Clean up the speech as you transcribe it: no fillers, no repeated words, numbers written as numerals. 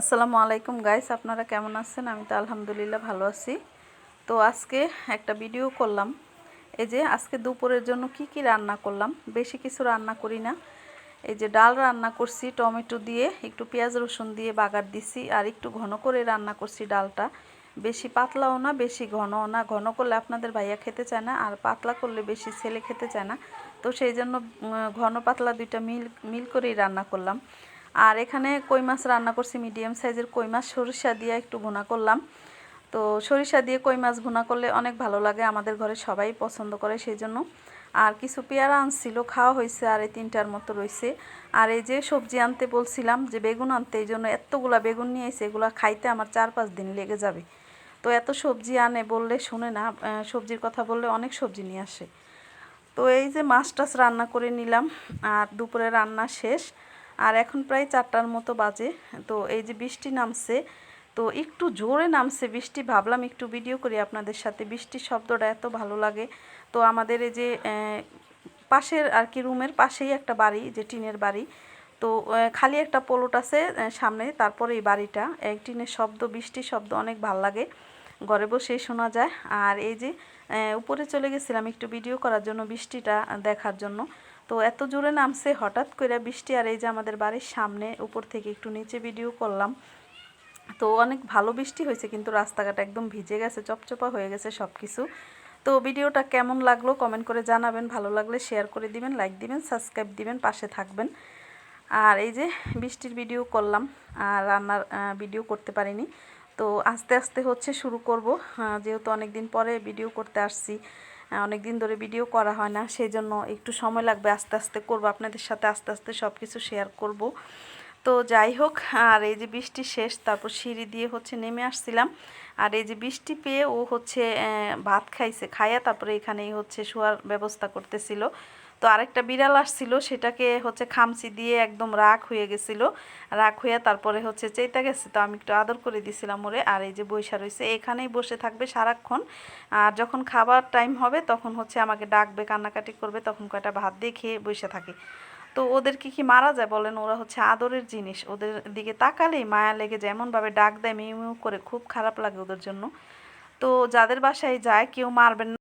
আসসালামু আলাইকুম গাইস, আপনারা কেমন আছেন? আমি তো আলহামদুলিল্লাহ ভালো আছি। তো আজকে একটা ভিডিও করলাম। এই যে আজকে দুপুরের জন্য কি কি রান্না করলাম, বেশি কিছু রান্না করি না। এই যে ডাল রান্না করছি টমেটো দিয়ে, একটু পেঁয়াজ রসুন দিয়ে বাগার দিছি, আর একটু ঘন করে রান্না করছি ডালটা। বেশি পাতলাও না বেশি ঘনও না, ঘন করলে আপনাদের ভাইয়া খেতে চায় না, আর পাতলা করলে বেশি ছেলে খেতে চায় না। তো সেই জন্য ঘন পাতলা দুইটা মিল করেই রান্না করলাম। আর এখানে কই মাছ রান্না করছি, মিডিয়াম সাইজের কই মাছ, সরিষা দিয়ে একটু ভুনা করলাম। তো সরিষা দিয়ে কই মাছ ভুনা করলে অনেক ভালো লাগে, আমাদের ঘরে সবাই পছন্দ করে সেই জন্য। আর কিছু পেয়ারা আনছিল, খাওয়া হয়েছে, আর এই 3টার মতো রয়েছে। আর এই যে সবজি আনতে বলছিলাম যে বেগুন আনতে, এই জন্য এতগুলা বেগুন নিয়ে এসে, এগুলো খাইতে আমার 4-5 দিন লেগে যাবে। তো এত সবজি আনে বললে শুনে না, সবজির কথা বললে অনেক সবজি নিয়ে আসে। তো এই যে মাছ টাছ রান্না করে নিলাম, আর দুপুরে রান্না শেষ। আর এখন প্রায় 4টার মতো বাজে। তো এই যে বৃষ্টি নামছে, তো একটু জোরে নামছে বৃষ্টি, ভাবলাম একটু ভিডিও করি আপনাদের সাথে। বৃষ্টির শব্দটা এত ভালো লাগে। তো আমাদের এই যে পাশের আর কি, রুমের পাশেই একটা বাড়ি, যে টিনের বাড়ি। তো খালি একটা প্লট আছে সামনে, তারপরে এই বাড়িটা, এক টিনের শব্দ, বৃষ্টির শব্দ অনেক ভাল লাগে, ঘরে বসেই শোনা যায়। আর এই যে উপরে চলে গেছিলাম একটু ভিডিও করার জন্য, বৃষ্টিটা দেখার জন্য। তো এত জোরে নামছে হঠাৎ করে বৃষ্টি, আর এই যে আমাদের বাড়ির সামনে, উপর থেকে একটু নিচে ভিডিও করলাম। তো অনেক ভালো বৃষ্টি হয়েছে, কিন্তু রাস্তাঘাট একদম ভিজে গেছে, চপচপা হয়ে গেছে সব কিছু। তো ভিডিওটা কেমন লাগলো কমেন্ট করে জানাবেন, ভালো লাগলে শেয়ার করে দিবেন, লাইক দিবেন, সাবস্ক্রাইব দিবেন, পাশে থাকবেন। আর এই যে বৃষ্টির ভিডিও করলাম, আর রান্নার ভিডিও করতে পারিনি। তো আস্তে আস্তে হচ্ছে শুরু করব, যেহেতু অনেক দিন পরে ভিডিও করতে আসছি, অনেক দিন ধরে ভিডিও করা হয় না, সেই জন্য একটু সময় লাগবে, আস্তে আস্তে করব, আপনাদের সাথে আস্তে আস্তে সব কিছু শেয়ার করব। তো যাই হোক, আর এই যে বৃষ্টি শেষ, তারপর সিঁড়ি দিয়ে হচ্ছে নেমে আসছিলাম। আর এই যে বৃষ্টি পেয়ে ও হচ্ছে ভাত খাইছে, খাইয়া তারপরে এখানেই হচ্ছে শোয়ার ব্যবস্থা করতেছিল। তো আরেকটা বিড়াল আসছিল, সেটাকে হচ্ছে খামচি দিয়ে একদম রাগ হয়ে গেছিল, রাগ হইয়া তারপরে হচ্ছে চেইতা গেছে। তো আমি একটু আদর করে দিছিলাম ওরে। আর এই যে বইসা রয়েছে, এখানেই বসে থাকবে সারাক্ষণ। আর যখন খাবার টাইম হবে তখন হচ্ছে আমাকে ডাকবে, কান্নাকাটি করবে, তখন কয়টা ভাত দিয়ে খেয়ে বসে থাকে। তো ওদেরকে কি মারা যায় বলেন? ওরা হচ্ছে আদরের জিনিস, ওদের দিকে তাকালেই মায়া লেগে যায়, এমনভাবে ডাক দেয় মিউ মিউ করে, খুব খারাপ লাগে ওদের জন্য। তো যাদের বাসায় যায় কেউ মারবেন না।